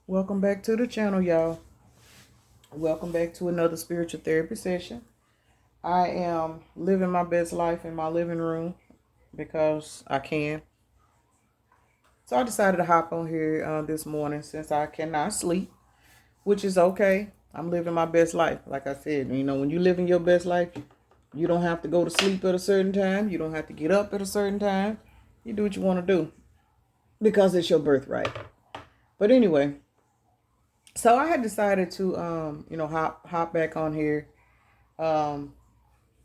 Welcome back to the channel, y'all. Welcome back to another spiritual therapy session. I am living my best life in my living room because I can. So I decided to hop on here this morning since I cannot sleep, which is okay. I'm living my best life. Like I said, when you live in your best life, you don't have to go to sleep at a certain time. You don't have to get up at a certain time. You do what you want to do because it's your birthright. But anyway, so I had decided to hop back on here um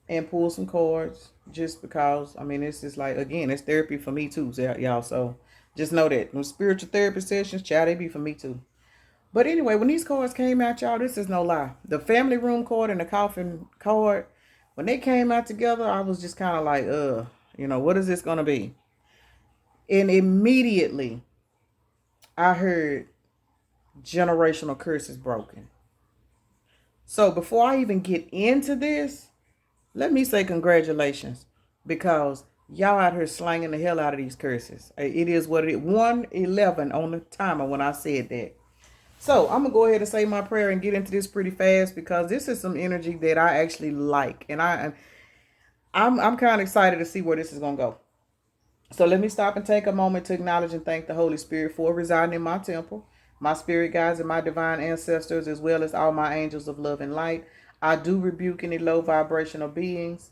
and pull some cards just because this is like, again, it's therapy for me too, y'all. So just know that when spiritual therapy sessions, child, they be for me too. But anyway, when these cards came out, y'all, this is no lie. The family room card and the coffin card, when they came out together, I was just kind of like, what is this gonna be? And immediately I heard generational curses broken. So before I even get into this, let me say congratulations, because y'all out here slanging the hell out of these curses. It is what it is. 111 on the timer when I said that. So I'm gonna go ahead and say my prayer and get into this pretty fast, because this is some energy that I actually like, and I'm kind of excited to see where this is gonna go. So let me stop and take a moment to acknowledge and thank the Holy Spirit for residing in my temple, my spirit guides and my divine ancestors, as well as all my angels of love and light. I do rebuke any low vibrational beings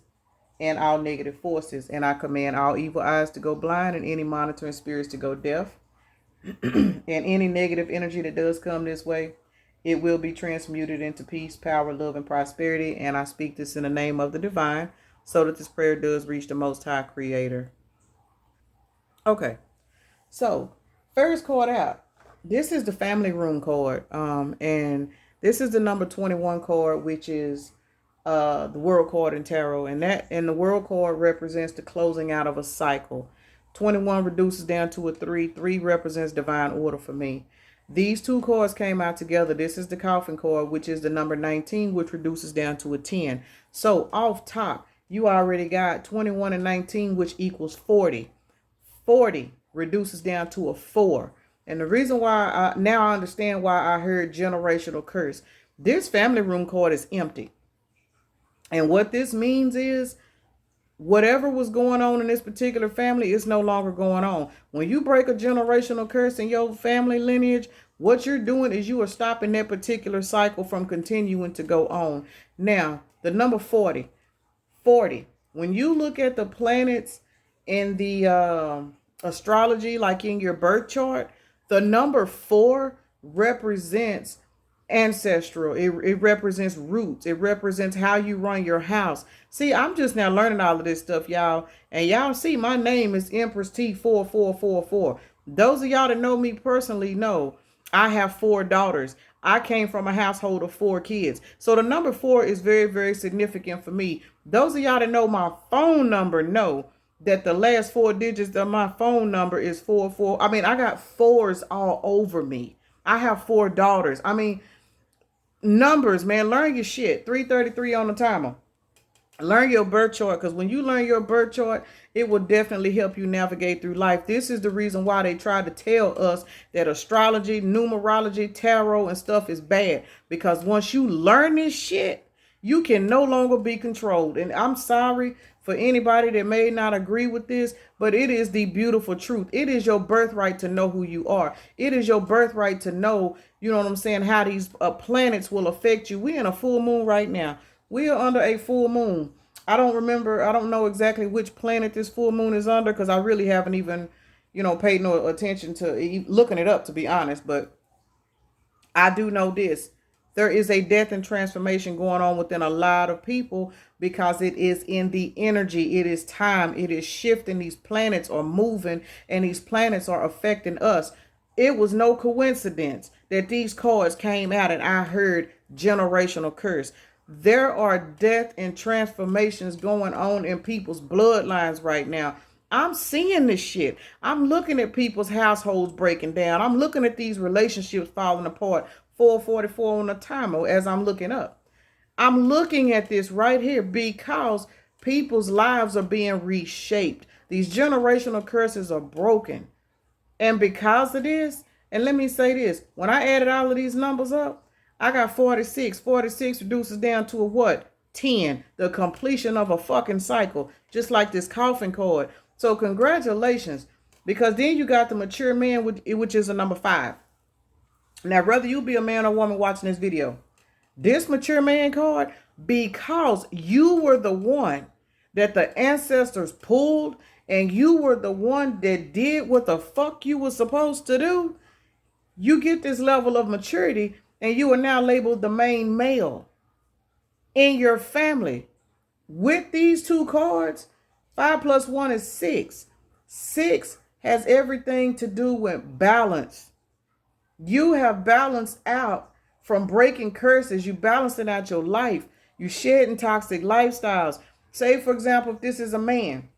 and all negative forces, and I command all evil eyes to go blind and any monitoring spirits to go deaf. And any negative energy that does come this way, it will be transmuted into peace, power, love, and prosperity. And I speak this in the name of the divine, so that this prayer does reach the Most High Creator. Okay, so first card out. This is the family room card, and this is the number 21 card, which is the world card in tarot, and the world card represents the closing out of a cycle. 21 reduces down to a 3. 3 represents divine order for me. These two cards came out together. This is the coffin card, which is the number 19, which reduces down to a 10. So off top, you already got 21 and 19, which equals 40. 40 reduces down to a 4. And the reason why now I understand why I heard generational curse. This family room card is empty. And what this means is, whatever was going on in this particular family is no longer going on. When you break a generational curse in your family lineage, what you're doing is you are stopping that particular cycle from continuing to go on. Now, the number 40. 40. When you look at the planets in the astrology, like in your birth chart, the number 4 represents ancestral. It represents roots. It represents how you run your house. See, I'm just now learning all of this stuff, y'all. And y'all see my name is Empress T4444. Those of y'all that know me personally know I have 4 daughters. I came from a household of 4 kids. So the number 4 is very, very significant for me. Those of y'all that know my phone number know that the last 4 digits of my phone number is 44. I got 4s all over me. I have 4 daughters. Numbers, man, learn your shit. 333 on the timer. Learn your birth chart, because when you learn your birth chart, it will definitely help you navigate through life. This is the reason why they try to tell us that astrology, numerology, tarot, and stuff is bad. Because once you learn this shit, you can no longer be controlled. And I'm sorry for anybody that may not agree with this, but it is the beautiful truth. It is your birthright to know who you are. It is your birthright to know, you know what I'm saying, how these planets will affect you. We're in a full moon right now. We are under a full moon. I don't know exactly which planet this full moon is under, because I really haven't even, paid no attention to looking it up, to be honest. But I do know this. There is a death and transformation going on within a lot of people, because it is in the energy. It is time. It is shifting. These planets are moving, and these planets are affecting us. It was no coincidence that these cards came out and I heard generational curse. There are death and transformations going on in people's bloodlines right now. I'm seeing this shit. I'm looking at people's households breaking down. I'm looking at these relationships falling apart. 444 on the timer as I'm looking up. I'm looking at this right here because people's lives are being reshaped. These generational curses are broken. And because of this, And let me say this. When I added all of these numbers up, I got 46. 46 reduces down to a what? 10. The completion of a fucking cycle. Just like this coffin cord. So congratulations. Because then you got the mature man, which is a number 5. Now, whether you be a man or woman watching this video, this mature man card, because you were the one that the ancestors pulled and you were the one that did what the fuck you were supposed to do, you get this level of maturity and you are now labeled the main male in your family. With these 2 cards, 5 plus 1 is 6. 6 has everything to do with balance. You have balanced out from breaking curses. You balancing out your life. You shedding toxic lifestyles. Say, for example, if this is a man,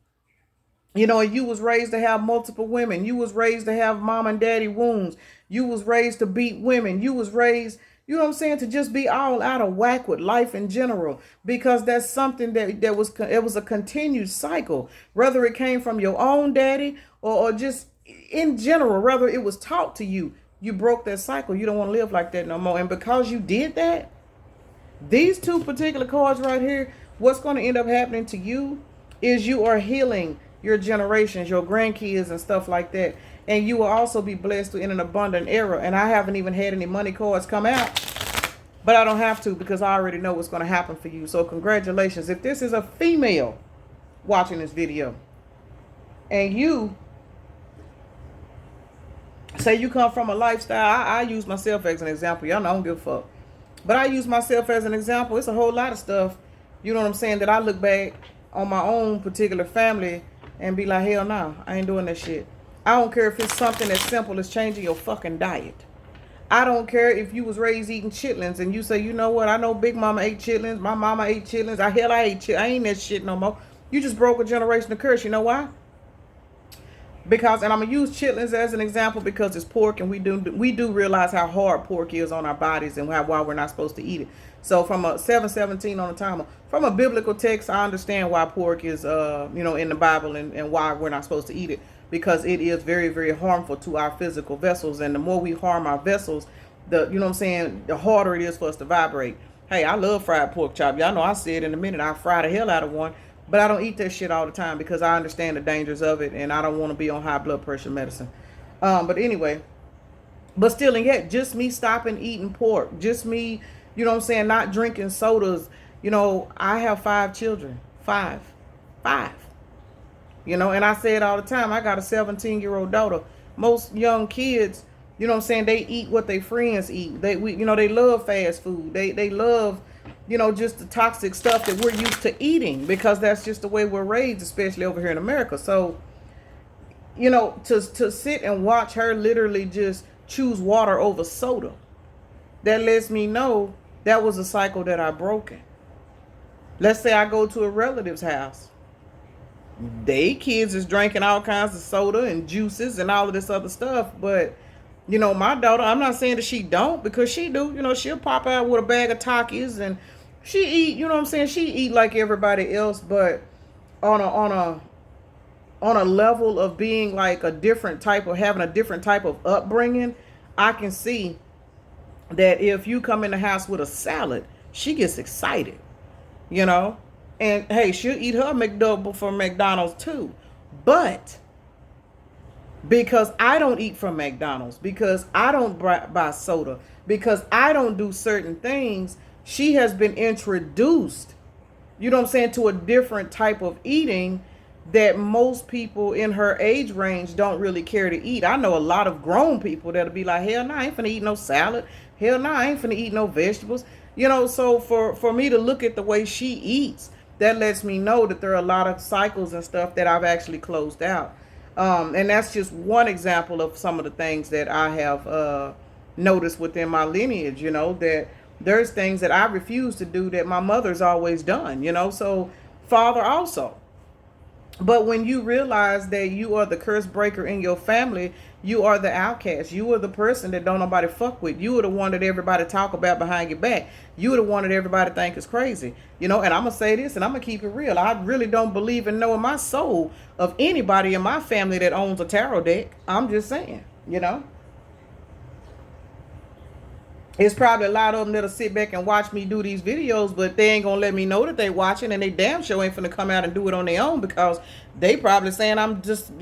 you know, you was raised to have multiple women. You was raised to have mom and daddy wounds. You was raised to beat women. You was raised, you know what I'm saying, to just be all out of whack with life in general. Because that's something that was a continued cycle. Whether it came from your own daddy or just in general, whether it was taught to you. You broke that cycle. You don't want to live like that no more. And because you did that, these 2 particular cards right here, what's going to end up happening to you is you are healing your generations, your grandkids and stuff like that. And you will also be blessed in an abundant era. And I haven't even had any money cards come out, but I don't have to because I already know what's going to happen for you. So congratulations. If this is a female watching this video and you say you come from a lifestyle, I use myself as an example. Y'all know I don't give a fuck. But I use myself as an example. It's a whole lot of stuff, you know what I'm saying, that I look back on my own particular family and be like, hell no, I ain't doing that shit. I don't care if it's something as simple as changing your fucking diet. I don't care if you was raised eating chitlins and you say, you know what, I know Big Mama ate chitlins, my mama ate chitlins, I ate chitlins, I ain't that shit no more. You just broke a generational curse. You know why? Because, and I'm going to use chitlins as an example because it's pork and we do realize how hard pork is on our bodies and why we're not supposed to eat it. So from a 7:17 on the timer, from a biblical text, I understand why pork is, in the Bible and why we're not supposed to eat it. Because it is very, very harmful to our physical vessels. And the more we harm our vessels, the harder it is for us to vibrate. Hey, I love fried pork chop. Y'all know I said in a minute, I fry the hell out of one. But I don't eat that shit all the time because I understand the dangers of it and I don't want to be on high blood pressure medicine. But anyway, but still, and yet, just me stopping eating pork, just me, not drinking sodas. I have 5 children, 5, and I say it all the time. I got a 17-year-old daughter. Most young kids, they eat what their friends eat. They love fast food. They love, just the toxic stuff that we're used to eating because that's just the way we're raised, especially over here in America. So, to sit and watch her literally just choose water over soda, that lets me know that was a cycle that I broken. Let's say I go to a relative's house. They kids is drinking all kinds of soda and juices and all of this other stuff, but my daughter, I'm not saying that she don't, because she do. She'll pop out with a bag of Takis and she eat, she eat like everybody else, but on a level of being like having a different type of upbringing, I can see that if you come in the house with a salad, she gets excited, and hey, she'll eat her McDouble from McDonald's too. But because I don't eat from McDonald's, because I don't buy soda, because I don't do certain things, she has been introduced, to a different type of eating that most people in her age range don't really care to eat. I know a lot of grown people that'll be like, hell no, I ain't finna eat no salad. Hell no, I ain't finna eat no vegetables. So for me to look at the way she eats, that lets me know that there are a lot of cycles and stuff that I've actually closed out. And that's just one example of some of the things that I have noticed within my lineage, that there's things that I refuse to do that my mother's always done, so father also. But when you realize that you are the curse breaker in your family, you are the outcast. You are the person that don't nobody fuck with. You are the one that everybody talk about behind your back. You are the one that everybody think is crazy. And I'm going to say this and I'm going to keep it real. I really don't believe in knowing my soul of anybody in my family that owns a tarot deck. I'm just saying, It's probably a lot of them that'll sit back and watch me do these videos, but they ain't gonna let me know that they watching, and they damn sure ain't finna come out and do it on their own, because they probably saying I'm just,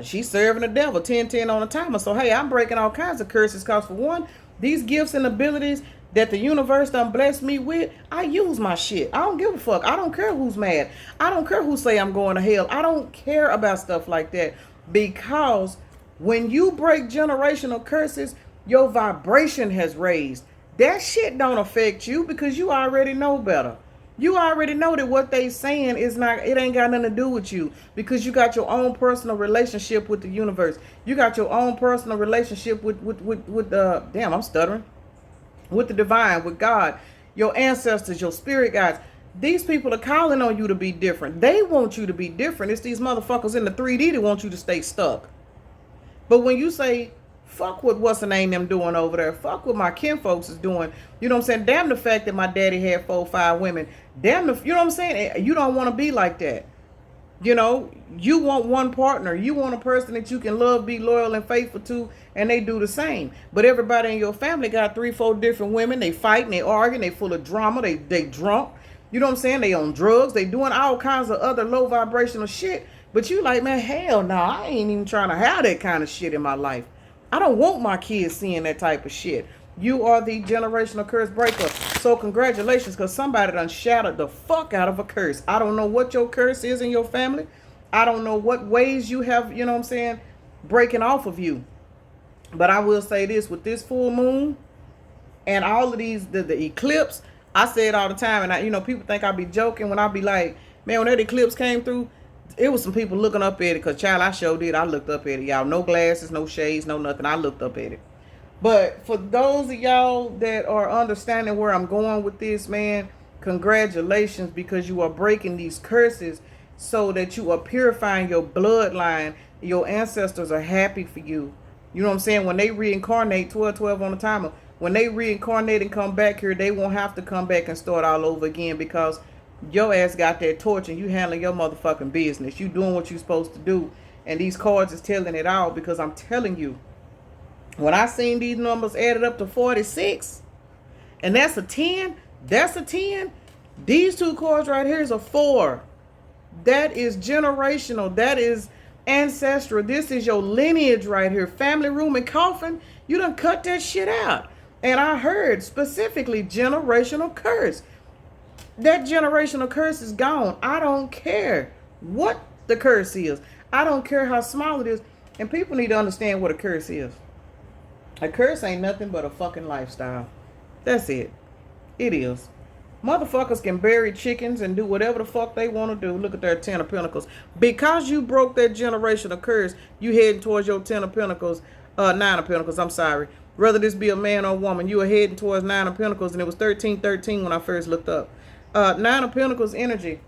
she's serving the devil, 1010 on a timer. So hey, I'm breaking all kinds of curses, because for one, these gifts and abilities that the universe done blessed me with, I use my shit. I don't give a fuck. I don't care who's mad. I don't care who say I'm going to hell. I don't care about stuff like that, because when you break generational curses, your vibration has raised. That shit don't affect you, because you already know better. You already know that what they saying is not, it ain't got nothing to do with you, because you got your own personal relationship with the universe. You got your own personal relationship with damn, I'm stuttering. With the divine, with God, your ancestors, your spirit guides. These people are calling on you to be different. They want you to be different. It's these motherfuckers in the 3D that want you to stay stuck. But when you say, fuck what what's the name them doing over there, fuck what my kinfolks is doing, you know what I'm saying? Damn the fact that my daddy had 4 or 5 women. Damn the, you know what I'm saying? You don't want to be like that. You know, you want one partner. You want a person that you can love, be loyal, and faithful to, and they do the same. But everybody in your family got 3, 4 different women. They fighting, they arguing, they full of drama, they drunk. You know what I'm saying? They on drugs. They doing all kinds of other low vibrational shit. But you like, man, hell no, I ain't even trying to have that kind of shit in my life. I don't want my kids seeing that type of shit. You are the generational curse breaker. So congratulations, because somebody done shattered the fuck out of a curse. I don't know what your curse is in your family. I don't know what ways you have, you know what I'm saying, breaking off of you. But I will say this, with this full moon and all of these, the eclipse, I say it all the time, and people think I be joking when I be like, man, when that eclipse came through, it was some people looking up at it, because child, I sure did. I looked up at it, y'all. No glasses, no shades, no nothing. I looked up at it. But for those of y'all that are understanding where I'm going with this, man, congratulations, because you are breaking these curses so that you are purifying your bloodline. Your ancestors are happy for you. You know what I'm saying? When they reincarnate, 12 on the timer, when they reincarnate and come back here, they won't have to come back and start all over again, because your ass got that torch and you handling your motherfucking business. You doing what you're supposed to do. And these cards is telling it all, because I'm telling you, when I seen these numbers added up to 46, and that's a 10, that's a 10. These 2 cards right here is a 4. That is generational. That is ancestral. This is your lineage right here. Family room and coffin. You done cut that shit out. And I heard specifically generational curse. That generational curse is gone. I don't care what the curse is. I don't care how small it is. And people need to understand what a curse is. A curse ain't nothing but a fucking lifestyle. That's it. It is. Motherfuckers can bury chickens and do whatever the fuck they want to do. Look at their 10 of Pentacles. Because you broke that generational curse, you heading towards your 10 of Pentacles, 9 of Pentacles, I'm sorry. Whether this be a man or a woman, you are heading towards 9 of Pentacles, and it was 1313 when I first looked up. 9 of Pentacles energy.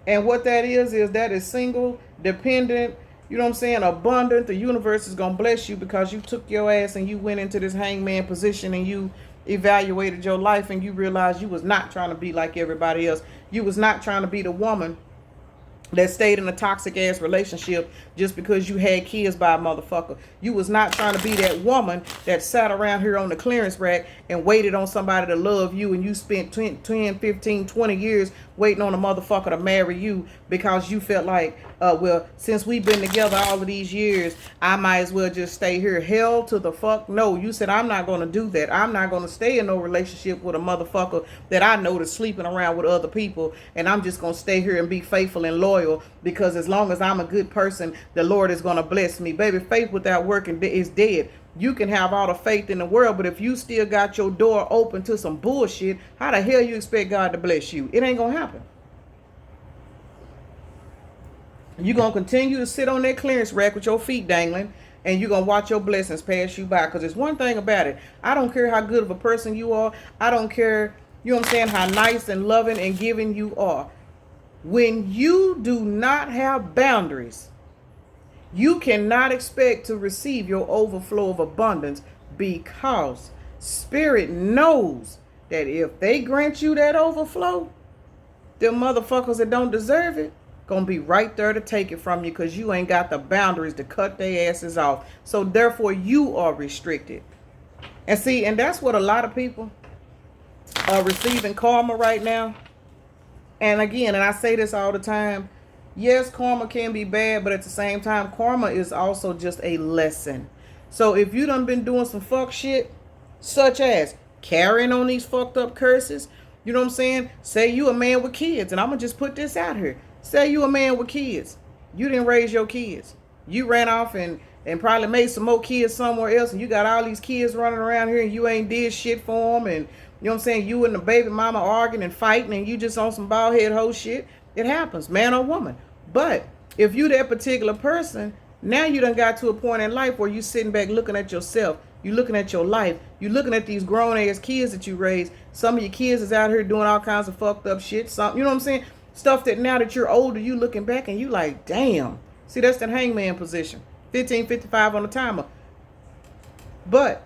And what that is that is single, dependent, you know what I'm saying, abundant. The universe is going to bless you because you took your ass and you went into this hangman position and you evaluated your life and you realized you was not trying to be like everybody else. You was not trying to be the woman that stayed in a toxic ass relationship just because you had kids by a motherfucker. You was not trying to be that woman that sat around here on the clearance rack and waited on somebody to love you, and you spent 10, 15, 20 years waiting on a motherfucker to marry you because you felt like, well, since we've been together all of these years, I might as well just stay here. Hell to the fuck no. You said, I'm not going to do that. I'm not going to stay in no relationship with a motherfucker that I know that's sleeping around with other people, and I'm just going to stay here and be faithful and loyal, because as long as I'm a good person, the Lord is going to bless me. Baby, faith without working is dead. You can have all the faith in the world, but if you still got your door open to some bullshit, how the hell you expect God to bless you? It ain't going to happen. You're going to continue to sit on that clearance rack with your feet dangling, and you're going to watch your blessings pass you by. Because there's one thing about it. I don't care how good of a person you are. I don't care, you know what I'm saying, how nice and loving and giving you are. When you do not have boundaries, you cannot expect to receive your overflow of abundance, because Spirit knows that if they grant you that overflow, them motherfuckers that don't deserve it gonna be right there to take it from you, because you ain't got the boundaries to cut their asses off. So therefore you are restricted. And see, and that's what a lot of people are receiving karma right now. And again, and I say this all the time, yes, karma can be bad, but at the same time, karma is also just a lesson. So if you done been doing some fuck shit, such as carrying on these fucked up curses, you know what I'm saying? Say you a man with kids, and I'm gonna just put this out here. Say you a man with kids. You didn't raise your kids. You ran off and probably made some more kids somewhere else, and you got all these kids running around here, and you ain't did shit for them, and you know what I'm saying? You and the baby mama arguing and fighting, and you just on some bald head hoe shit. It happens, man or woman. But if you that particular person, now you done got to a point in life where you sitting back looking at yourself. You looking at your life. You looking at these grown ass kids that you raised. Some of your kids is out here doing all kinds of fucked up shit. Some, you know what I'm saying? Stuff that now that you're older, you looking back and you like, damn. See, that's that hangman position. 15:55 on the timer. But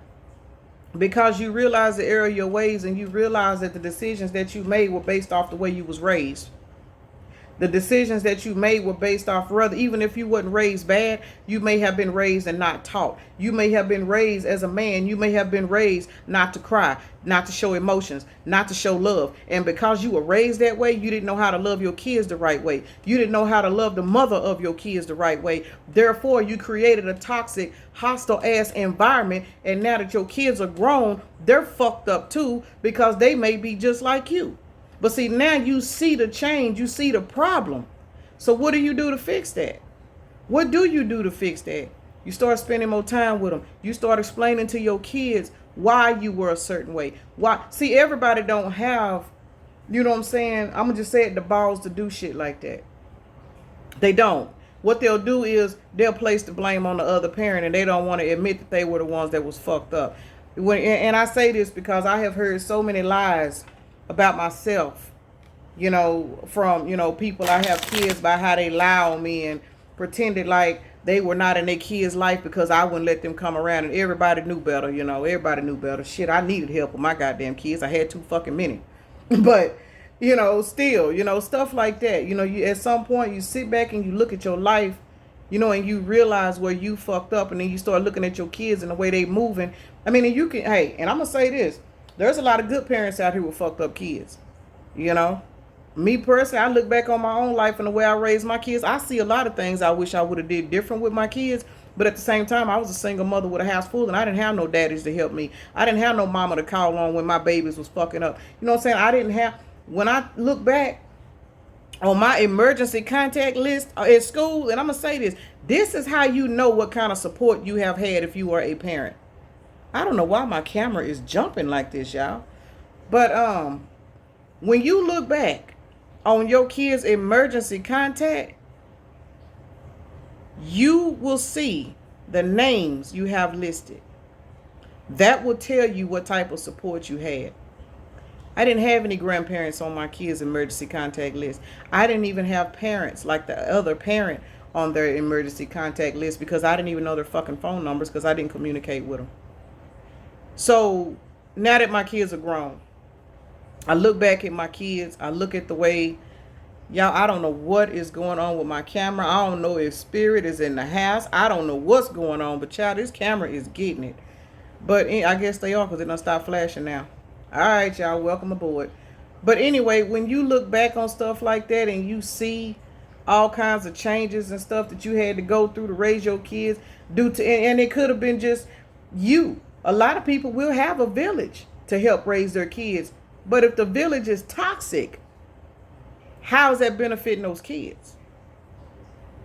because you realize the error of your ways, and you realize that the decisions that you made were based off the way you was raised. The decisions that you made were based off, rather, even if you wasn't raised bad, you may have been raised and not taught. You may have been raised as a man. You may have been raised not to cry, not to show emotions, not to show love. And because you were raised that way, you didn't know how to love your kids the right way. You didn't know how to love the mother of your kids the right way. Therefore, you created a toxic, hostile ass environment. And now that your kids are grown, they're fucked up too, because they may be just like you. But see, now you see the change, you see the problem. So what do you do to fix that? What do you do to fix that? You start spending more time with them. You start explaining to your kids why you were a certain way. Why? See, everybody don't have, you know what I'm saying? I'm going to just say it, the balls to do shit like that. They don't. What they'll do is they'll place the blame on the other parent, and they don't want to admit that they were the ones that was fucked up. And I say this because I have heard so many lies about myself, you know, from, you know, people I have kids, by how they lie on me and pretended like they were not in their kids' life because I wouldn't let them come around, and everybody knew better, you know, everybody knew better. Shit, I needed help with my goddamn kids. I had too fucking many. But, you know, still, you know, stuff like that. You know, you at some point you sit back and you look at your life, you know, and you realize where you fucked up, and then you start looking at your kids and the way they moving. I mean, and you can, hey, and I'm gonna say this. There's a lot of good parents out here with fucked up kids. You know, me personally, I look back on my own life and the way I raised my kids. I see a lot of things I wish I would have did different with my kids. But at the same time, I was a single mother with a house full, and I didn't have no daddies to help me. I didn't have no mama to call on when my babies was fucking up. You know what I'm saying? I didn't have, when I look back on my emergency contact list at school, and I'm going to say this is how you know what kind of support you have had if you are a parent. I don't know why my camera is jumping like this, y'all. But when you look back on your kids' emergency contact, you will see the names you have listed. That will tell you what type of support you had. I didn't have any grandparents on my kids' emergency contact list. I didn't even have parents like the other parent on their emergency contact list, because I didn't even know their fucking phone numbers, because I didn't communicate with them. So now that my kids are grown, I look back at my kids. I look at the way, y'all, I don't know what is going on with my camera. I don't know if spirit is in the house. I don't know what's going on, but child, this camera is getting it. But I guess they are, because they done stop flashing now. All right, y'all, welcome aboard. But anyway, when you look back on stuff like that and you see all kinds of changes and stuff that you had to go through to raise your kids, and it could have been just you. A lot of people will have a village to help raise their kids. But if the village is toxic, how is that benefiting those kids?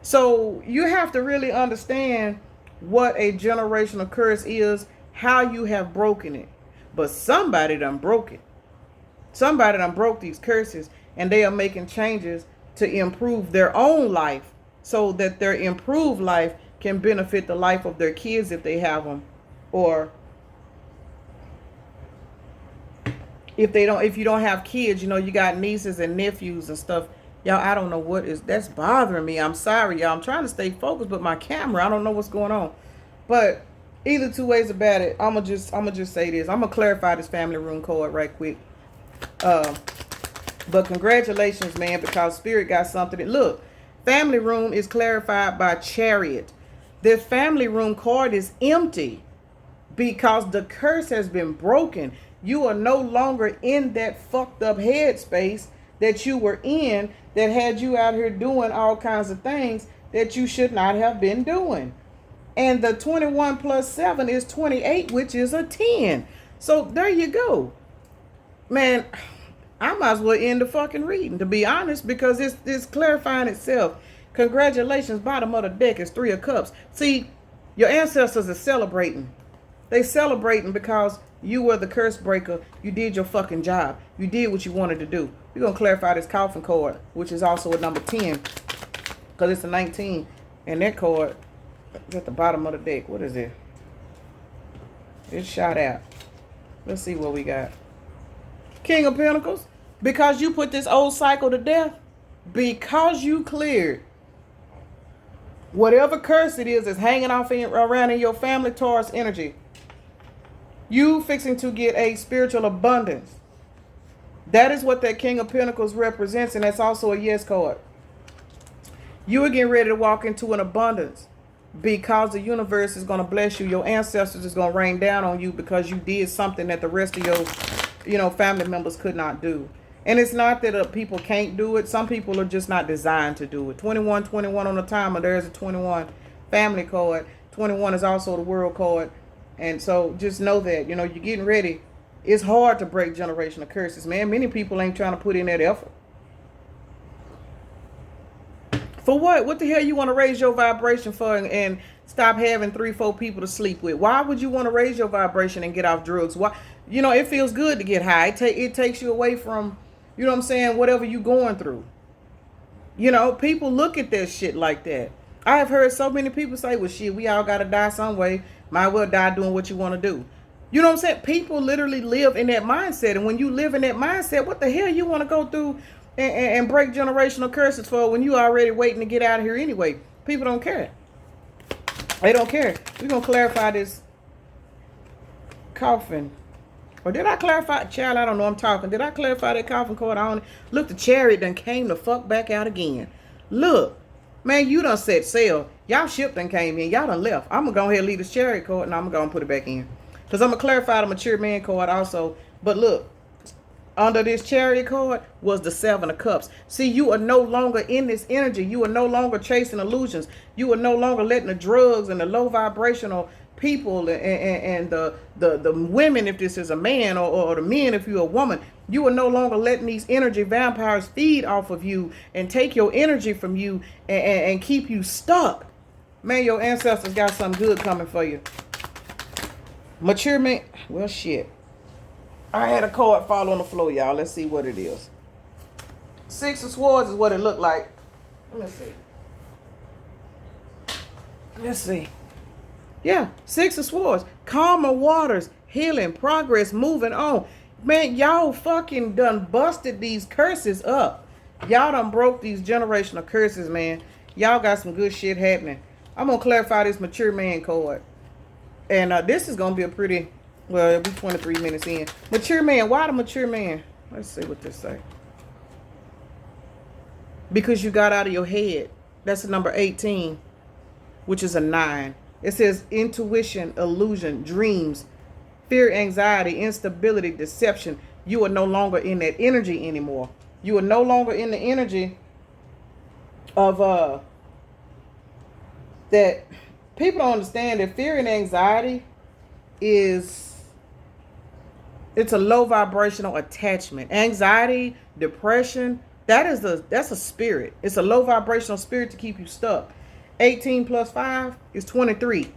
So you have to really understand what a generational curse is, how you have broken it. But somebody done broke it. Somebody done broke these curses, and they are making changes to improve their own life so that their improved life can benefit the life of their kids if they have them, or if you don't have kids, you know, you got nieces and nephews and stuff. Y'all, I don't know that's bothering me. I'm sorry, y'all. I'm trying to stay focused, but my camera, I don't know what's going on. But either two ways about it, I'm gonna just say this. I'm gonna clarify this family room card right quick. But congratulations, man, because Spirit got something. Look, family room is clarified by Chariot. This family room card is empty. because the curse has been broken. You are no longer in that fucked up headspace that you were in that had you out here doing all kinds of things that you should not have been doing. And the 21 plus 7 is 28, which is a 10. So there you go. Man, I might as well end the fucking reading, to be honest, because it's clarifying itself. Congratulations, bottom of the deck is 3 of Cups. See, your ancestors are celebrating. They celebrating because you were the curse breaker. You did your fucking job. You did what you wanted to do. We're going to clarify this coffin card, which is also a number 10, because it's a 19. And that card is at the bottom of the deck. What is it? It's shot out. Let's see what we got. King of Pentacles. Because you put this old cycle to death, because you cleared whatever curse it is that's hanging off around in your family Taurus energy, you fixing to get a spiritual abundance. That is what that King of Pentacles represents, and that's also a yes card. You are getting ready to walk into an abundance because the universe is going to bless you. Your ancestors is going to rain down on you because you did something that the rest of your family members could not do. And it's not that people can't do it. Some people are just not designed to do it. 21 on the timer. There's a 21 family card. 21 is also the world card. And so just know that, you're getting ready. It's hard to break generational curses, man. Many people ain't trying to put in that effort. For what? What the hell you want to raise your vibration for and stop having 3-4 people to sleep with? Why would you want to raise your vibration and get off drugs? Why? It feels good to get high. It takes you away from, whatever you going through. People look at that shit like that. I have heard so many people say, well, shit, we all got to die some way. Might well die doing what you want to do. You know what I'm saying? People literally live in that mindset. And when you live in that mindset, what the hell you want to go through and break generational curses for when you already waiting to get out of here anyway? People don't care. They don't care. We're going to clarify this coffin. Or did I clarify? Child, I don't know. I'm talking. Did I clarify that coffin card? I don't. Look, the chariot done came the fuck back out again. Look. Man, you done set sail. Y'all ship done came in. Y'all done left. I'm going to go ahead and leave this chariot card and I'm going to go and put it back in. Because I'm going to clarify the mature man card also. But look, under this chariot card was the 7 of Cups. See, you are no longer in this energy. You are no longer chasing illusions. You are no longer letting the drugs and the low vibrational people and the women, if this is a man, or the men if you're a woman, you are no longer letting these energy vampires feed off of you and take your energy from you and keep you stuck. Man, your ancestors got something good coming for you. Mature man. Well, shit. I had a card fall on the floor, y'all. Let's see what it is. 6 of Swords is what it looked like. Let me see. Let's see. Yeah, 6 of Swords. Calmer waters, healing, progress, moving on. Man, y'all fucking done busted these curses up. Y'all done broke these generational curses, man. Y'all got some good shit happening. I'm going to clarify this mature man card. And this is going to be a pretty, well, it'll be 23 minutes in. Mature man. Why the mature man? Let's see what this say. Because you got out of your head. That's the number 18, which is a 9. It says intuition, illusion, dreams, fear, anxiety, instability, deception. You are no longer in that energy anymore. You are no longer in the energy of that. People don't understand that fear and anxiety it's a low vibrational attachment. Anxiety, depression, that's a spirit. It's a low vibrational spirit to keep you stuck. 18 plus 5 is 23.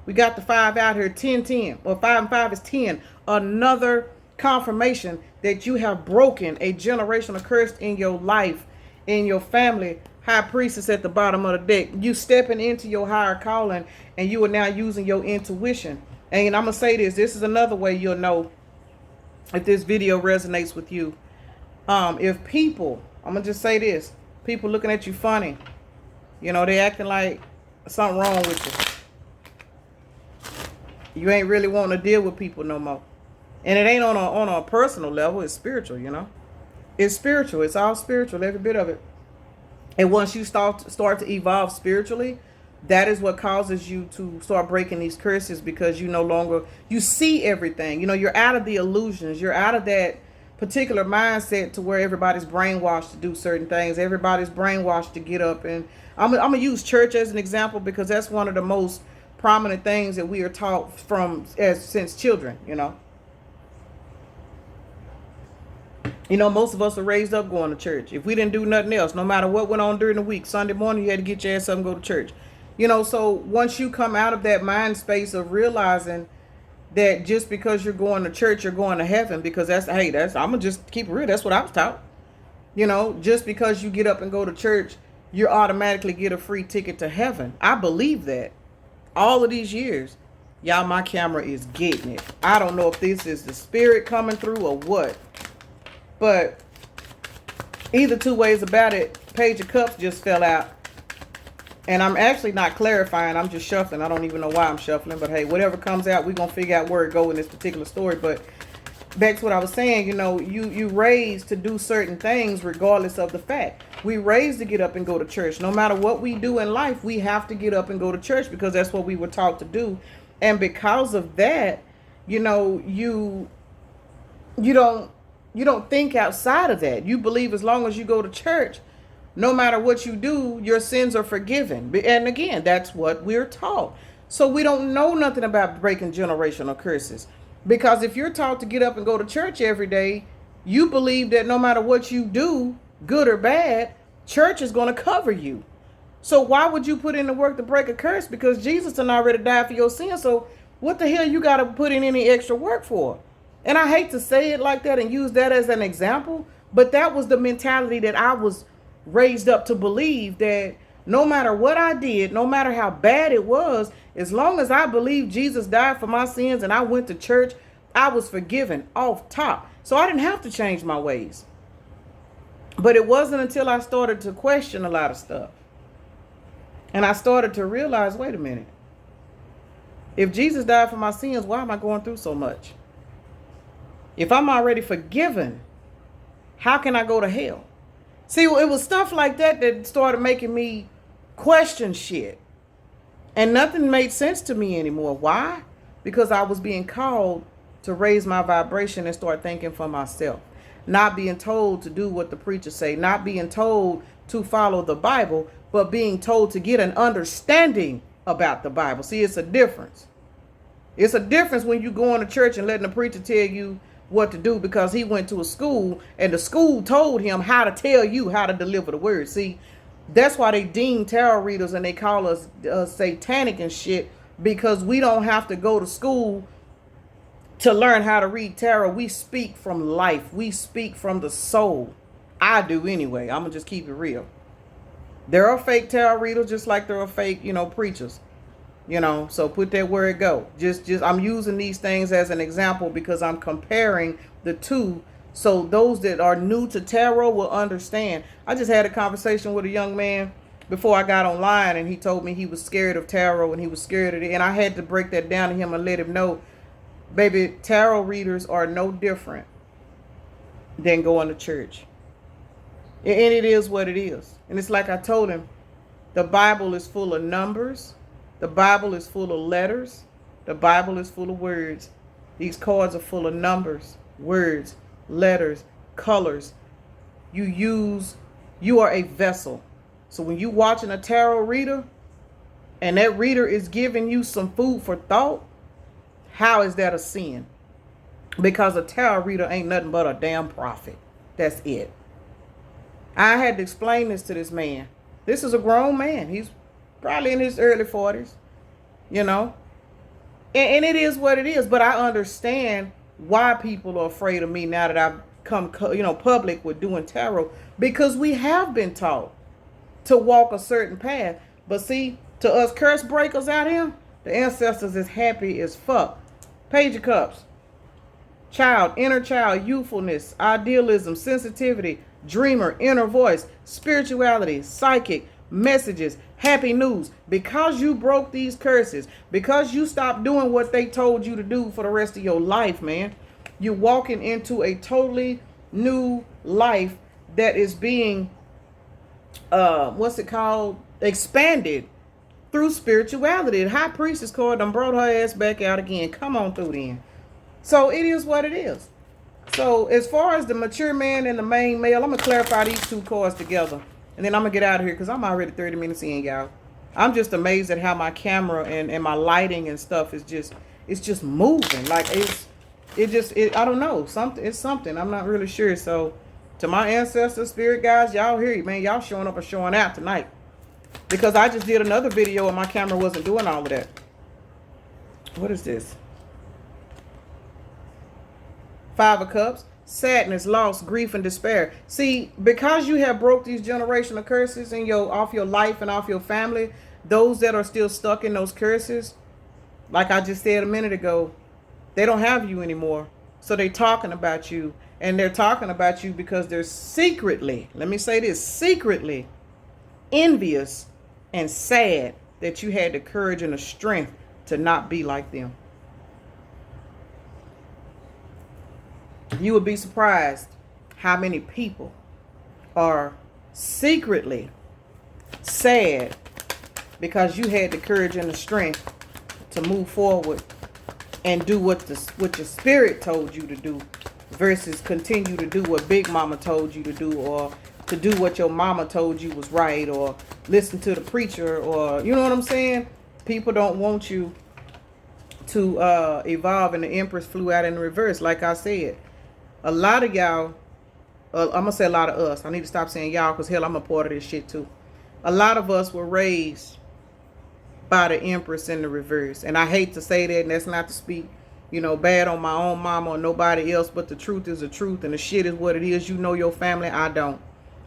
We got the 5 out here, 10. Well, 5 and 5 is 10. Another confirmation that you have broken a generational curse in your life, in your family. High priestess at the bottom of the deck. You stepping into your higher calling and you are now using your intuition. And I'm going to say this. This is another way you'll know if this video resonates with you. If people, I'm going to just say this. People looking at you funny. They acting like something wrong with you. You ain't really wanting to deal with people no more. And it ain't on a personal level. It's spiritual, It's spiritual. It's all spiritual, every bit of it. And once you start to evolve spiritually, That is what causes you to start breaking these curses, because you no longer, you see everything. You're out of the illusions. You're out of that particular mindset to where everybody's brainwashed to do certain things. Everybody's brainwashed to get up. And I'm going to use church as an example, because that's one of the most prominent things that we are taught from since children. Most of us are raised up going to church. If we didn't do nothing else, no matter what went on during the week, Sunday morning, you had to get your ass up and go to church. So once you come out of that mind space of realizing that just because you're going to church, you're going to heaven, because I'm going to just keep it real. That's what I was taught. Just because you get up and go to church, you automatically get a free ticket to heaven. I believe that all of these years. Y'all, my camera is getting it. I don't know if this is the spirit coming through or what. But either two ways about it, Page of Cups just fell out. And I'm actually not clarifying. I'm just shuffling. I don't even know why I'm shuffling. But hey, whatever comes out, we're going to figure out where it goes in this particular story. But back to what I was saying, you raised to do certain things regardless of the fact. We raised to get up and go to church. No matter what we do in life, we have to get up and go to church, because that's what we were taught to do. And because of that, you don't think outside of that. You believe as long as you go to church, no matter what you do, your sins are forgiven. And again, that's what we're taught. So we don't know nothing about breaking generational curses. Because if you're taught to get up and go to church every day, you believe that no matter what you do, good or bad, church is going to cover you. So why would you put in the work to break a curse? Because Jesus done already died for your sins. So what the hell you got to put in any extra work for? And I hate to say it like that and use that as an example, but that was the mentality that I was raised up to believe, that no matter what I did, no matter how bad it was, as long as I believed Jesus died for my sins and I went to church, I was forgiven off top. So I didn't have to change my ways. But it wasn't until I started to question a lot of stuff, and I started to realize, wait a minute. If Jesus died for my sins, why am I going through so much? If I'm already forgiven, how can I go to hell? See, it was stuff like that that started making me question shit. And nothing made sense to me anymore. Why? Because I was being called to raise my vibration and start thinking for myself. Not being told to do what the preachers say. Not being told to follow the Bible, but being told to get an understanding about the Bible. See, it's a difference. It's a difference when you go into church and letting the preacher tell you what to do because he went to a school and the school told him how to tell you how to deliver the word. See, that's why they deem tarot readers and they call us satanic and shit, because we don't have to go to school to learn how to read tarot. We speak from life. We speak from the soul. I do anyway. I'm going to just keep it real. There are fake tarot readers just like there are fake, preachers. So put that where it go. Just I'm using these things as an example because I'm comparing the two, so those that are new to tarot will understand. I just had a conversation with a young man before I got online, and he told me he was scared of tarot and he was scared of it, and I had to break that down to him and let him know, baby, tarot readers are no different than going to church. And it is what it is. And it's like I told him, the Bible is full of numbers. The Bible is full of letters. The Bible is full of words. These cards are full of numbers, words, letters, colors. You are a vessel. So when you watching a tarot reader and that reader is giving you some food for thought, how is that a sin? Because a tarot reader ain't nothing but a damn prophet. That's it. I had to explain this to this man. This is a grown man. He's probably in his early 40s, And it is what it is. But I understand why people are afraid of me now that I've come, public with doing tarot. Because we have been taught to walk a certain path. But see, to us curse breakers out here, the ancestors is happy as fuck. Page of Cups. Child, inner child, youthfulness, idealism, sensitivity, dreamer, inner voice, spirituality, psychic, messages, happy news. Because you broke these curses, because you stopped doing what they told you to do for the rest of your life, man, you're walking into a totally new life that is being expanded through spirituality. The high priestess card done brought her ass back out again. Come on through then. So it is what it is. So as far as the mature man and the main male, I'm going to clarify these two cards together. And then I'm going to get out of here because I'm already 30 minutes in, y'all. I'm just amazed at how my camera and my lighting and stuff is just moving. Like I don't know. It's something. I'm not really sure. So to my ancestors, spirit guys, y'all hear you, man. Y'all showing up and showing out tonight. Because I just did another video and my camera wasn't doing all of that. What is this? 5 of Cups. Sadness, loss, grief, and despair. See, because you have broke these generational curses in off your life and off your family, those that are still stuck in those curses, like I just said a minute ago, they don't have you anymore. So they're talking about you. And they're talking about you because they're secretly, let me say this, secretly envious and sad that you had the courage and the strength to not be like them. You would be surprised how many people are secretly sad because you had the courage and the strength to move forward and do what your spirit told you to do versus continue to do what Big Mama told you to do, or to do what your mama told you was right, or listen to the preacher, or you know what I'm saying? People don't want you to evolve, and the Empress flew out in reverse. Like I said, a lot of y'all, I'm going to say a lot of us. I need to stop saying y'all because hell, I'm a part of this shit too. A lot of us were raised by the Empress in the reverse. And I hate to say that, and that's not to speak, bad on my own mama or nobody else, but the truth is the truth, and the shit is what it is. You know your family, I don't.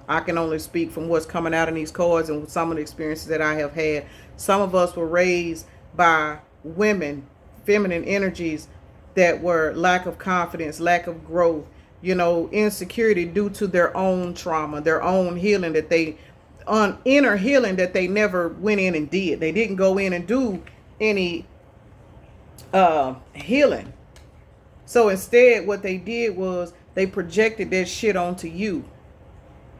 I can only speak from what's coming out in these cards and some of the experiences that I have had. Some of us were raised by women, feminine energies that were lack of confidence, lack of growth, insecurity due to their own trauma, their own healing inner healing that they never went in and did. They didn't go in and do any healing. So instead, what they did was they projected that shit onto you.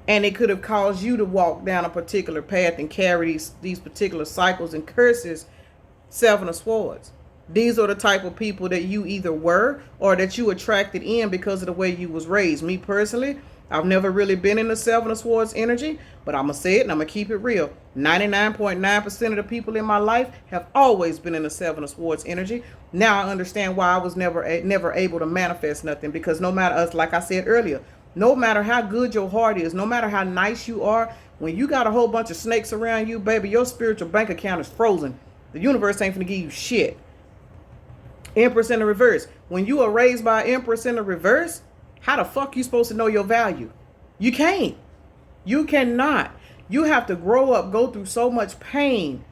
And it could have caused you to walk down a particular path and carry these particular cycles and curses. 7 of Swords. These are the type of people that you either were or that you attracted in because of the way you was raised. Me personally, I've never really been in the 7 of Swords energy, but I'm going to say it and I'm going to keep it real. 99.9% of the people in my life have always been in the 7 of Swords energy. Now I understand why I was never able to manifest nothing, because no matter us, like I said earlier, no matter how good your heart is, no matter how nice you are, when you got a whole bunch of snakes around you, baby, your spiritual bank account is frozen. The universe ain't finna give you shit. Empress in the reverse. When you are raised by Empress in the reverse, how the fuck you supposed to know your value? You can't. You cannot. You have to grow up, go through so much pain,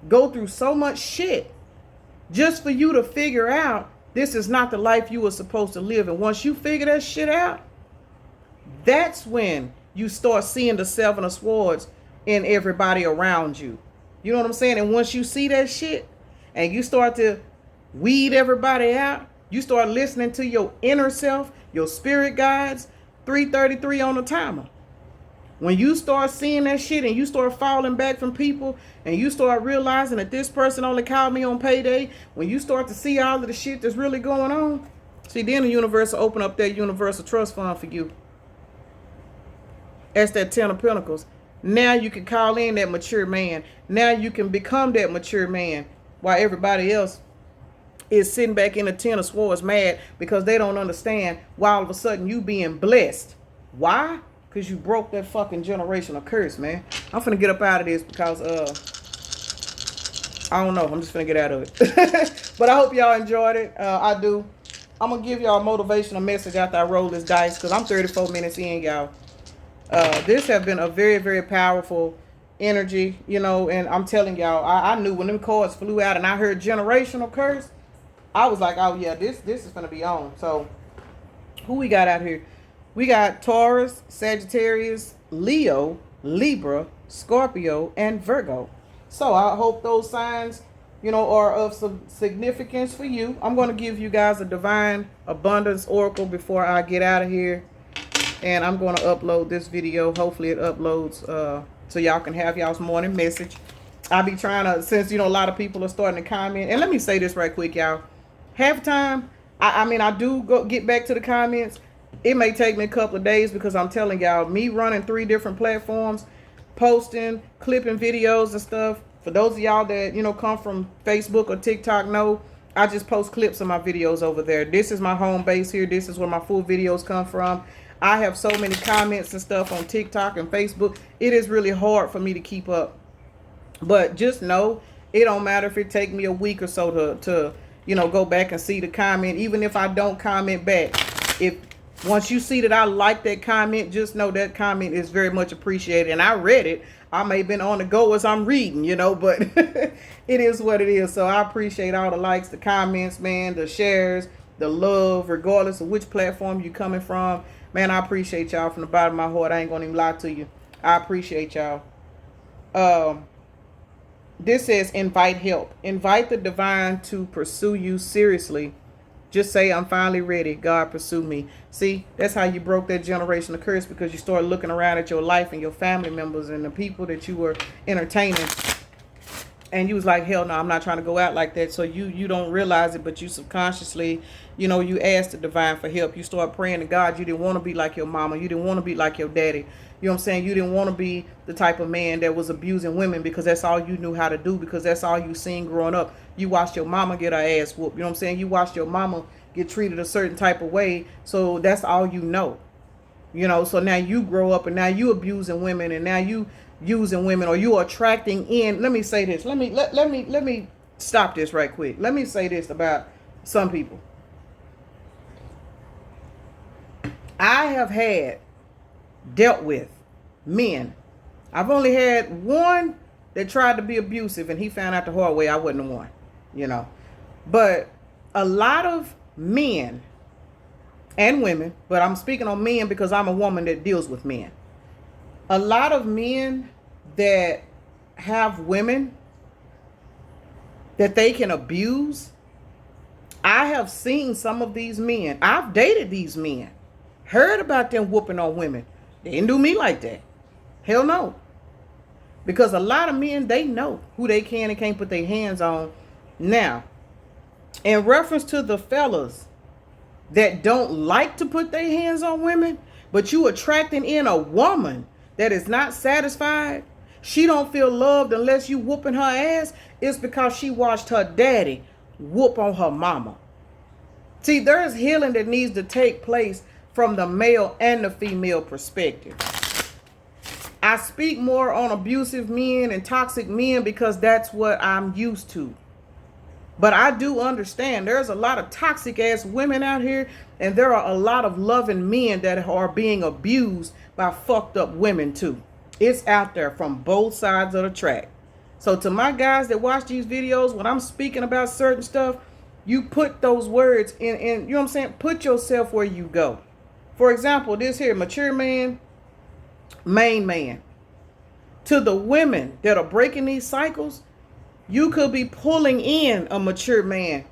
go through so much shit, just for you to figure out this is not the life you were supposed to live. And once you figure that shit out, that's when you start seeing the 7 of Swords in everybody around you. You know what I'm saying? And once you see that shit and you start to weed everybody out, you start listening to your inner self, your spirit guides. 3:33 on the timer. When you start seeing that shit and you start falling back from people and you start realizing that this person only called me on payday, when you start to see all of the shit that's really going on, see, then the universe will open up that universal trust fund for you. That's that 10 of Pentacles. Now you can call in that mature man. Now you can become that mature man while everybody else is sitting back in the 10 of Swords mad because they don't understand why all of a sudden you being blessed. Why? Because you broke that fucking generational curse, man. I'm finna get up out of this because, I don't know. I'm just finna get out of it. But I hope y'all enjoyed it. I do. I'm gonna give y'all a motivational message after I roll this dice because I'm 34 minutes in, y'all. This has been a very, very powerful energy, and I'm telling y'all, I knew when them cards flew out and I heard generational curse, I was like, oh yeah, this is gonna be on. So who we got out here? We got Taurus, Sagittarius, Leo, Libra, Scorpio, and Virgo. So I hope those signs, are of some significance for you. I'm going to give you guys a divine abundance oracle before I get out of here. And I'm going to upload this video. Hopefully it uploads so y'all can have y'all's morning message. I be trying to, since, a lot of people are starting to comment. And let me say this right quick, y'all. Half the time, I mean, I do get back to the comments. It may take me a couple of days because I'm telling y'all, me running 3 different platforms, posting, clipping videos and stuff. For those of y'all that, come from Facebook or TikTok, know I just post clips of my videos over there. This is my home base here. This is where my full videos come from. I have so many comments and stuff on TikTok and Facebook. It is really hard for me to keep up. But just know, it don't matter if it take me a week or so to go back and see the comment. Even if I don't comment back, if once you see that I like that comment, just know that comment is very much appreciated. And I read it. I may have been on the go as I'm reading, but it is what it is. So I appreciate all the likes, the comments, man, the shares, the love, regardless of which platform you're coming from. Man, I appreciate y'all from the bottom of my heart. I ain't gonna even lie to you. I appreciate y'all. This says invite help. Invite the divine to pursue you seriously. Just say, I'm finally ready. God, pursue me. See, that's how you broke that generational curse, because you started looking around at your life and your family members and the people that you were entertaining. And you was like, hell no, I'm not trying to go out like that. So you don't realize it, but you subconsciously, you asked the divine for help. You start praying to God. You didn't want to be like your mama. You didn't want to be like your daddy. You know what I'm saying? You didn't want to be the type of man that was abusing women because that's all you knew how to do, because that's all you seen growing up. You watched your mama get her ass whooped. You know what I'm saying? You watched your mama get treated a certain type of way. So that's all you know. So now you grow up and now you abusing women, and now you using women, or you are attracting in. Let me say this. Let me stop this right quick. Let me say this about some people. I have dealt with men. I've only had one that tried to be abusive, and he found out the hard way I wasn't the one, But a lot of men and women, but I'm speaking on men because I'm a woman that deals with men. A lot of men that have women that they can abuse. I have seen some of these men. I've dated these men. Heard about them whooping on women. They didn't do me like that. Hell no. Because a lot of men, they know who they can and can't put their hands on. Now, in reference to the fellas that don't like to put their hands on women, but you attracting in a woman that is not satisfied, she don't feel loved unless you whooping her ass, it's because she watched her daddy whoop on her mama. See, there's healing that needs to take place from the male and the female perspective. I speak more on abusive men and toxic men because that's what I'm used to. But I do understand there's a lot of toxic ass women out here, and there are a lot of loving men that are being abused by fucked up women too. It's out there from both sides of the track. So to my guys that watch these videos, when I'm speaking about certain stuff, you put those words in, you know what I'm saying? Put yourself where you go. For example, this here, mature man, main man. To the women that are breaking these cycles, you could be pulling in a mature man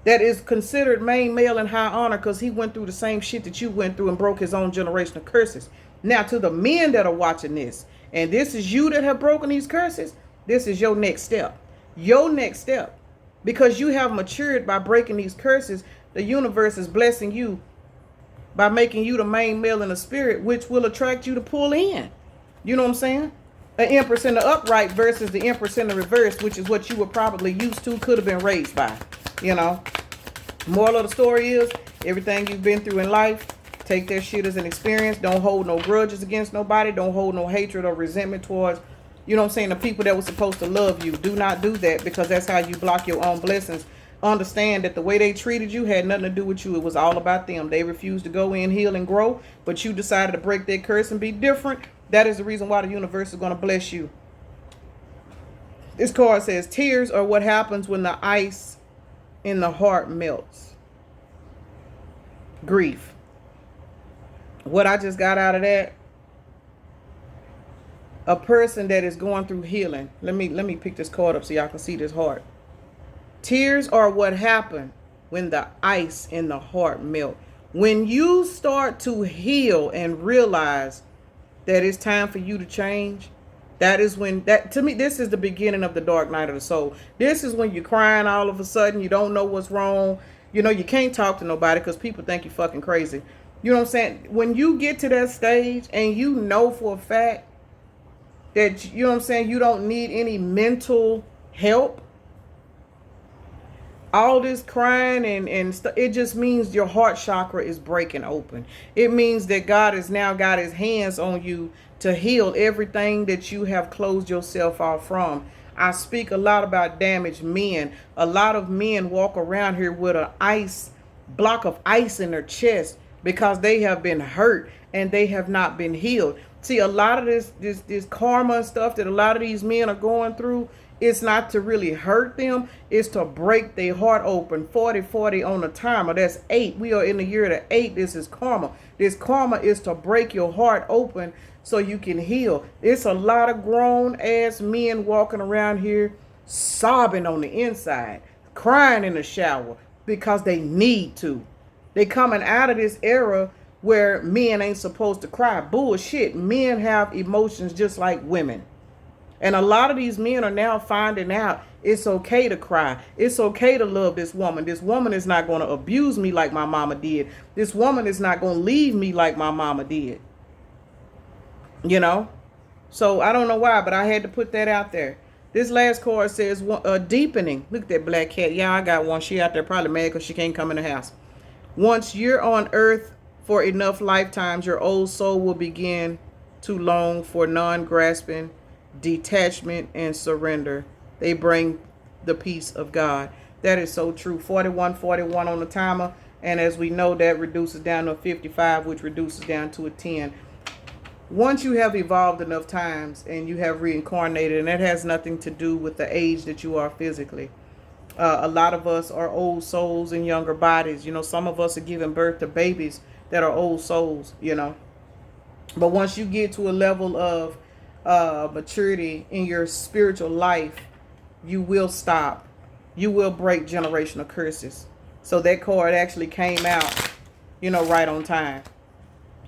that is considered main male in high honor because he went through the same shit that you went through and broke his own generational curses. Now, to the men that are watching this, and this is you that have broken these curses, this is your next step. Your next step. Because you have matured by breaking these curses, the universe is blessing you by making you the main male in the spirit, which will attract you to pull in. You know what I'm saying? An empress in the upright versus the empress in the reverse, which is what you were probably used to, could have been raised by. Moral of the story is, everything you've been through in life, take that shit as an experience. Don't hold no grudges against nobody. Don't hold no hatred or resentment towards, the people that were supposed to love you. Do not do that, because that's how you block your own blessings. Understand that the way they treated you had nothing to do with you. It was all about them. They refused to go in, heal, and grow, but you decided to break their curse and be different. That is the reason why the universe is going to bless you. This card says, tears are what happens when the ice in the heart melts. Grief. What I just got out of that, a person that is going through healing. Let me pick this card up so y'all can see this heart. Tears are what happen when the ice in the heart melt. When you start to heal and realize that it's time for you to change, That is when, that to me, this is the beginning of the dark night of the soul. This is when you're crying all of a sudden, you don't know what's wrong. You know, you can't talk to nobody because people think you're fucking crazy. You know what I'm saying? When you get to that stage and you know for a fact that, you know what I'm saying, you don't need any mental help, all this crying and stuff, it just means your heart chakra is breaking open. It means that God has now got his hands on you to heal everything that you have closed yourself off from. I speak a lot about damaged men. A lot of men walk around here with a block of ice in their chest because they have been hurt and they have not been healed. See, a lot of this karma and stuff that a lot of these men are going through, it's not to really hurt them. It's to break their heart open. 40-40 on the timer. That's 8. We are in the year of 8. This is karma. This karma is to break your heart open so you can heal. It's a lot of grown ass men walking around here sobbing on the inside, crying in the shower because they need to. They coming out of this era where men ain't supposed to cry. Bullshit. Men have emotions just like women. And a lot of these men are now finding out it's okay to cry. It's okay to love this woman. This woman is not going to abuse me like my mama did. This woman is not going to leave me like my mama did. You know? So I don't know why, but I had to put that out there. This last card says deepening. Look at that black cat. Yeah, I got one. She out there probably mad because she can't come in the house. Once you're on earth for enough lifetimes, your old soul will begin to long for non-grasping detachment and surrender. They bring the peace of God. That is so true. 41-41 on the timer, and as we know, that reduces down to a 55, which reduces down to a 10. Once you have evolved enough times and you have reincarnated, and that has nothing to do with the age that you are physically. A lot of us are old souls in younger bodies. You know, some of us are giving birth to babies that are old souls, you know. But once you get to a level of maturity in your spiritual life, you will stop. You will break generational curses. So that card actually came out, you know, right on time.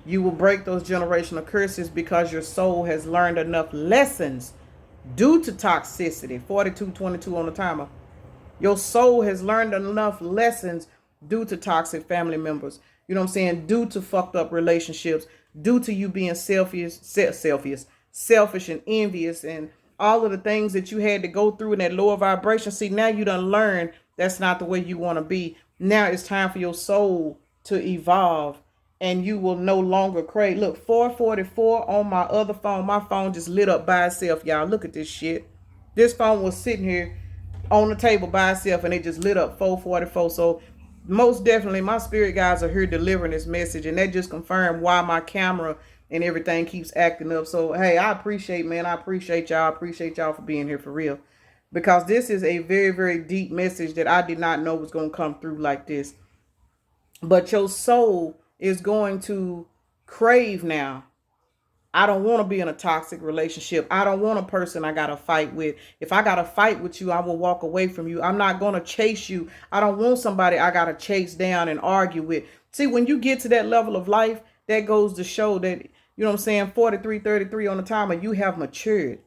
You will break those generational curses because your soul has learned enough lessons due to toxicity. 42-22 on the timer. Your soul has learned enough lessons due to toxic family members. You know what I'm saying? Due to fucked up relationships, due to you being selfish and envious, and all of the things that you had to go through in that lower vibration. See, now you done learned that's not the way you want to be. Now it's time for your soul to evolve, and you will no longer crave. Look, 444 on my other phone. My phone just lit up by itself, y'all. Look at this shit. This phone was sitting here on the table by itself, and it just lit up 444. So most definitely my spirit guides are here delivering this message, and that just confirmed why my camera and everything keeps acting up. So hey, I appreciate y'all. I appreciate y'all for being here for real, because this is a very, very deep message that I did not know was going to come through like this. But your soul is going to crave now. I don't want to be in a toxic relationship. I don't want a person I got to fight with. If I got to fight with you, I will walk away from you. I'm not going to chase you. I don't want somebody I got to chase down and argue with. See, when you get to that level of life, that goes to show that, you know what I'm saying, 43-33 on the timer, you have matured.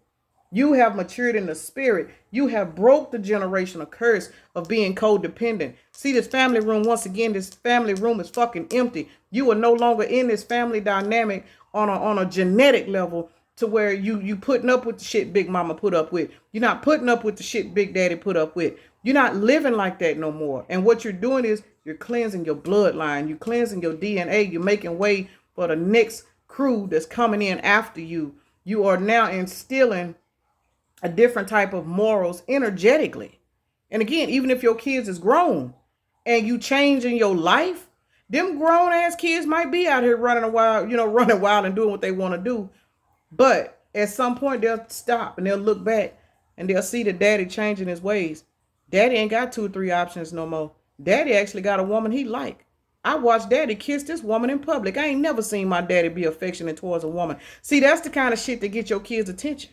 You have matured in the spirit. You have broke the generational curse of being codependent. See, this family room, once again, this family room is fucking empty. You are no longer in this family dynamic on a genetic level to where you putting up with the shit Big Mama put up with. You're not putting up with the shit Big Daddy put up with. You're not living like that no more. And what you're doing is you're cleansing your bloodline. You're cleansing your DNA. You're making way for the next crew that's coming in after you. You are now instilling a different type of morals energetically. And again, even if your kids is grown and you change in your life, them grown ass kids might be out here running wild and doing what they want to do. But at some point they'll stop and they'll look back and they'll see that daddy changing his ways. Daddy ain't got 2 or 3 options no more. Daddy actually got a woman he like. I watched daddy kiss this woman in public. I ain't never seen my daddy be affectionate towards a woman. See, that's the kind of shit that get your kids' attention.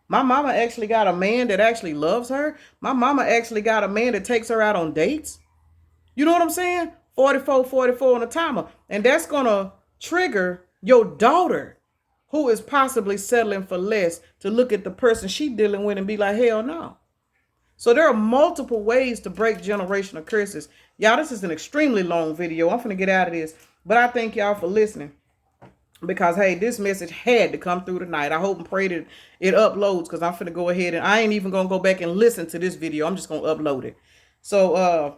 My mama actually got a man that actually loves her. My mama actually got a man that takes her out on dates. You know what I'm saying? 44 on the timer. And that's going to trigger your daughter who is possibly settling for less to look at the person she dealing with and be like, hell no. So there are multiple ways to break generational curses. Y'all, this is an extremely long video. I'm finna get out of this. But I thank y'all for listening. Because, hey, this message had to come through tonight. I hope and pray that it uploads, because I'm finna go ahead and I ain't even gonna go back and listen to this video. I'm just gonna upload it. So,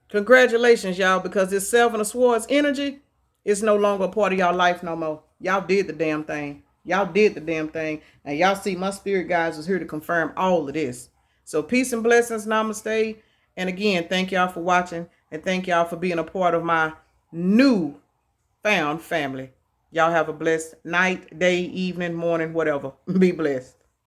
congratulations, y'all, because this Seven of Swords energy is no longer a part of y'all life no more. Y'all did the damn thing. Y'all did the damn thing. And y'all see my spirit guides was here to confirm all of this. So peace and blessings. Namaste. And again, thank y'all for watching. And thank y'all for being a part of my new found family. Y'all have a blessed night, day, evening, morning, whatever. Be blessed.